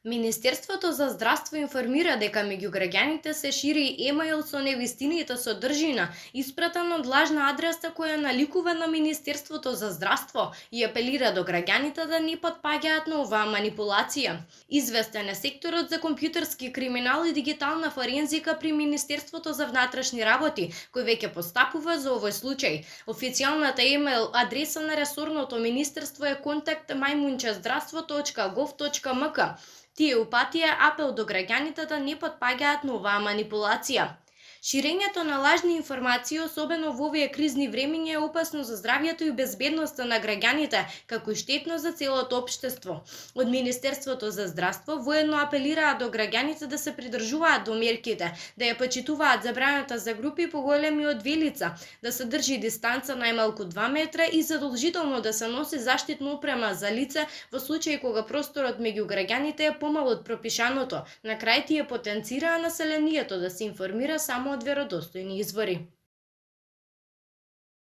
Министерството за здравство информира дека меѓу граѓаните се шири емаил со невистинита содржина, испратен од лажна адреса која наликува на Министерството за здравство и апелира до граѓаните да не потпаѓаат на оваа манипулација. Известен е секторот за компјутерски криминал и дигитална форензика при Министерството за внатрешни работи, кој веќе постапува за овој случај. Официјалната емаил адреса на ресорното министерство е contact@zdravstvo.gov.mk. Тие упатија апел до граѓаните да не потпаѓаат на оваа манипулација. Ширењето на лажни информации, особено во овие кризни времиња, е опасно за здравјето и безбедноста на граѓаните, како и штетно за целото општество. Од Министерството за здравство воедно апелираат до граѓаните да се придржуваат до мерките, да ја почитуваат забраната за групи поголеми од 2 лица, да се држи дистанца најмалку 2 метра и задолжително да се носи заштитна опрема за лице во случај кога просторот меѓу граѓаните е помал од пропишаното. На крај тие потенцираа населението да се информира само од веродостојни извори.